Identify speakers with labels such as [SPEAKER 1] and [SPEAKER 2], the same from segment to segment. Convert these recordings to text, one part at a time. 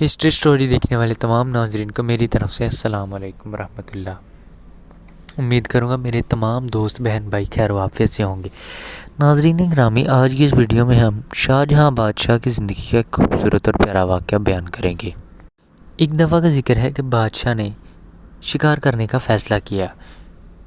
[SPEAKER 1] History story دیکھنے والے تمام ناظرین کو میری طرف سے السلام علیکم ورحمۃ اللہ۔ امید کروں گا میرے تمام دوست بہن بھائی خیر و عافیت سے ہوں گے۔ ناظرین گرامی، آج کی اس ویڈیو میں ہم شاہجہاں بادشاہ کی زندگی کا ایک خوبصورت اور پیارا واقعہ بیان کریں گے۔ ایک دفعہ کا ذکر ہے کہ بادشاہ نے شکار کرنے کا فیصلہ کیا۔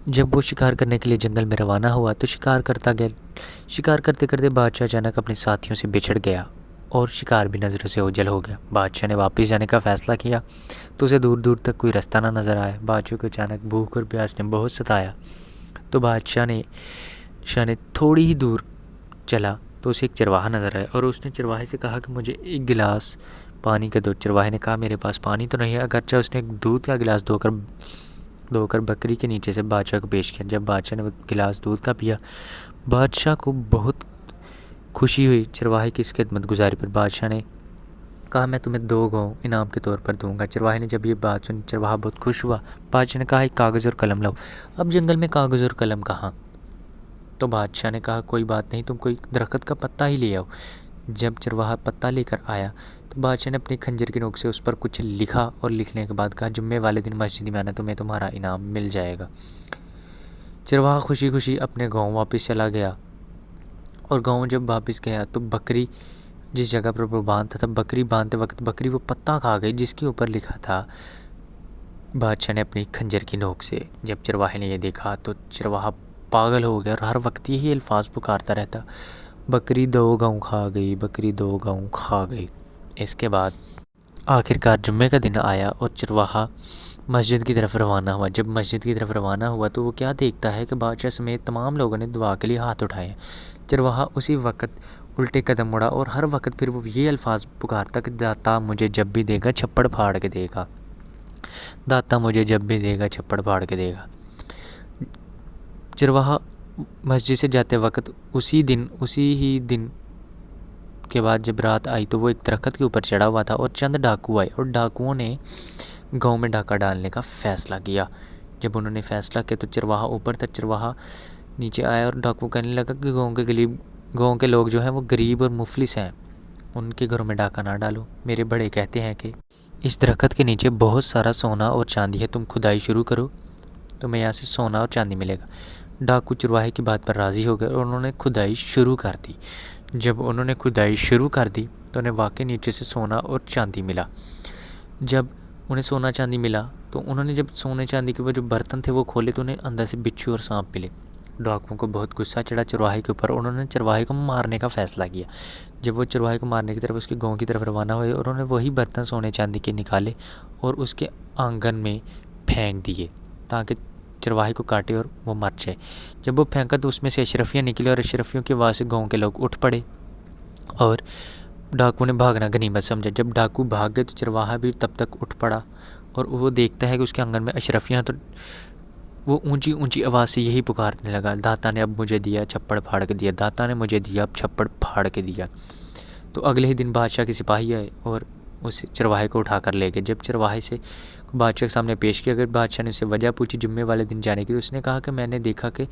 [SPEAKER 1] جب وہ شکار کرنے کے لیے جنگل میں روانہ ہوا تو شکار کرتے کرتے بادشاہ اچانک اپنے ساتھیوں سے بچھڑ گیا اور شکار بھی نظروں سے اوجھل ہو گیا۔ بادشاہ نے واپس جانے کا فیصلہ کیا تو اسے دور دور تک کوئی رستہ نہ نظر آیا۔ بادشاہ کو اچانک بھوک اور پیاس نے بہت ستایا تو بادشاہ نے تھوڑی ہی دور چلا تو اسے ایک چرواہا نظر آیا اور اس نے چرواہے سے کہا کہ مجھے ایک گلاس پانی کا دو۔ چرواہے نے کہا میرے پاس پانی تو نہیں ہے، اگرچہ اس نے ایک دودھ کا گلاس دھو کر بکری کے نیچے سے بادشاہ کو پیش کیا۔ جب بادشاہ نے وہ گلاس دودھ کا پیا، بادشاہ کو بہت خوشی ہوئی چرواہے کی اس خدمت گزاری پر۔ بادشاہ نے کہا میں تمہیں 2 گاؤں انعام کے طور پر دوں گا۔ چرواہے نے جب یہ بات سنی، چرواہا بہت خوش ہوا۔ بادشاہ نے کہا ایک کاغذ اور قلم لاؤ۔ اب جنگل میں کاغذ اور قلم کہاں؟ تو بادشاہ نے کہا کوئی بات نہیں، تم کوئی درخت کا پتا ہی لے آؤ۔ جب چرواہا پتا لے کر آیا تو بادشاہ نے اپنی خنجر کی نوک سے اس پر کچھ لکھا اور لکھنے کے بعد کہا جمعے والے دن مسجد میں آنا، تمہیں تمہارا انعام مل جائے گا۔ چرواہا خوشی خوشی اپنے گاؤں واپس چلا گیا اور گاؤں جب واپس گیا تو بکری جس جگہ پر وہ باندھتا تھا، بکری باندھتے وقت بکری وہ پتا کھا گئی جس کے اوپر لکھا تھا بادشاہ نے اپنی خنجر کی نوک سے۔ جب چرواہے نے یہ دیکھا تو چرواہا پاگل ہو گیا اور ہر وقت یہی الفاظ پکارتا رہتا، بکری 2 گاؤں کھا گئی، بکری 2 گاؤں کھا گئی۔ اس کے بعد آخرکار جمعے کا دن آیا اور چرواہا مسجد کی طرف روانہ ہوا۔ جب مسجد کی طرف روانہ ہوا تو وہ کیا دیکھتا ہے کہ بادشاہ سمیت تمام لوگوں نے دعا کے لیے ہاتھ اٹھائے۔ چرواہا اسی وقت الٹے قدم مڑا اور ہر وقت پھر وہ یہ الفاظ پکارتا کہ داتا مجھے جب بھی دے گا چھپڑ پھاڑ کے دے گا، داتا مجھے جب بھی دے گا چھپڑ پھاڑ کے دے گا۔ چرواہا مسجد سے جاتے وقت اسی ہی دن کے بعد جب رات آئی تو وہ ایک درخت کے اوپر چڑھا ہوا تھا اور چند ڈاکو آئے اور ڈاکوؤں نے گاؤں میں ڈاکہ ڈالنے کا فیصلہ کیا۔ جب انہوں نے فیصلہ کیا تو چرواہا اوپر تھا، چرواہا نیچے آیا اور ڈاکو کہنے لگا کہ گاؤں کے لوگ جو ہیں وہ غریب اور مفلس ہیں، ان کے گھروں میں ڈاکہ نہ ڈالو۔ میرے بڑے کہتے ہیں کہ اس درخت کے نیچے بہت سارا سونا اور چاندی ہے، تم کھدائی شروع کرو، تمہیں یہاں سے سونا اور چاندی ملے گا۔ ڈاکو چرواہے کی بات پر راضی ہو گئے اور انہوں نے کھدائی شروع کر دی۔ جب انہوں نے کھدائی شروع کر دی تو انہیں واقعی نیچے سے سونا اور چاندی ملا۔ جب انہیں سونا چاندی ملا تو انہوں نے جب سونے چاندی کے وہ جو برتن تھے وہ کھولے تو انہیں اندر سے بچھو اور سانپ ملے۔ ڈاکوؤں کو بہت غصہ چڑھا چرواہے کے اوپر، انہوں نے چرواہے کو مارنے کا فیصلہ کیا۔ جب وہ چرواہے کو مارنے کی طرف اس کے گاؤں کی طرف روانہ ہوئے اور انہوں نے وہی برتن سونے چاندی کے نکالے اور اس کے آنگن میں پھینک دیے تاکہ چرواہے کو کاٹے اور وہ مر جائے۔ جب وہ پھینکا تو اس میں سے اشرفیاں نکلے اور اشرفیوں کی آواز سے گاؤں کے لوگ اٹھ پڑے اور ڈاکو نے بھاگنا غنیمت سمجھا۔ جب ڈاکو بھاگ گئے تو چرواہا بھی تب تک اٹھ پڑا اور وہ دیکھتا ہے کہ اس کے آنگن میں اشرفیاں، تو وہ اونچی اونچی آواز سے یہی پکارنے لگا، داتا نے اب مجھے دیا چھپڑ پھاڑ کے دیا، داتا نے مجھے دیا اب چھپڑ پھاڑ کے دیا۔ تو اگلے ہی دن بادشاہ کے سپاہی آئے اور اس چرواہے کو اٹھا کر لے گئے۔ جب چرواہے سے بادشاہ کے سامنے پیش کیا، اگر بادشاہ نے اسے وجہ پوچھی جمعے والے دن جانے کی، تو اس نے کہا کہ میں نے دیکھا کہ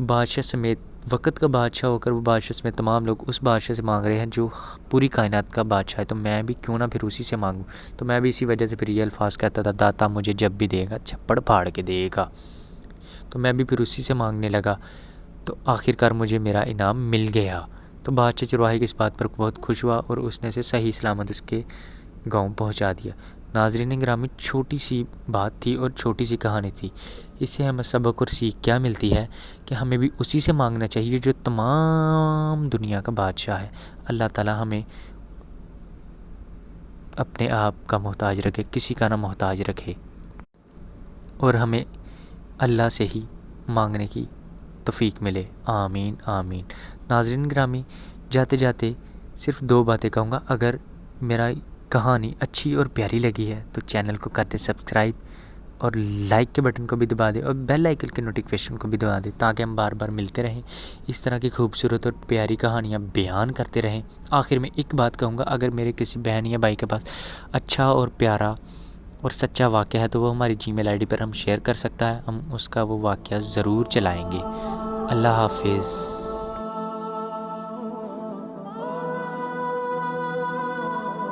[SPEAKER 1] بادشاہ سمیت وقت کا بادشاہ ہو کر وہ بادشاہ سمیت تمام لوگ اس بادشاہ سے مانگ رہے ہیں جو پوری کائنات کا بادشاہ ہے، تو میں بھی کیوں نہ پھر اسی سے مانگوں۔ تو میں بھی اسی وجہ سے پھر یہ الفاظ کہتا تھا، داتا مجھے جب بھی دے گا چھپڑ پھاڑ کے دے گا، تو میں بھی پھر اسی سے مانگنے لگا، تو آخرکار مجھے میرا انعام مل گیا۔ تو بادشاہ چرواہے کی اس بات پر بہت خوش ہوا اور اس نے اسے صحیح سلامت اس کے گاؤں پہنچا دیا۔ ناظرین گرامی، چھوٹی سی بات تھی اور چھوٹی سی کہانی تھی، اس سے ہمیں سبق اور سیکھ کیا ملتی ہے کہ ہمیں بھی اسی سے مانگنا چاہیے جو تمام دنیا کا بادشاہ ہے۔ اللہ تعالیٰ ہمیں اپنے آپ کا محتاج رکھے، کسی کا نہ محتاج رکھے، اور ہمیں اللہ سے ہی مانگنے کی توفیق ملے، آمین آمین۔ ناظرین گرامی، جاتے جاتے صرف 2 باتیں کہوں گا۔ اگر میرا کہانی اچھی اور پیاری لگی ہے تو چینل کو کر دیں سبسکرائب اور لائک کے بٹن کو بھی دبا دیں اور بیل آئیکن کے نوٹیفیکیشن کو بھی دبا دیں تاکہ ہم بار بار ملتے رہیں، اس طرح کی خوبصورت اور پیاری کہانیاں بیان کرتے رہیں۔ آخر میں ایک بات کہوں گا، اگر میرے کسی بہن یا بھائی کے پاس اچھا اور پیارا اور سچا واقعہ ہے تو وہ ہماری Gmail ID پر ہم شیئر کر سکتا ہے، ہم اس کا وہ واقعہ ضرور چلائیں گے۔ اللہ حافظ۔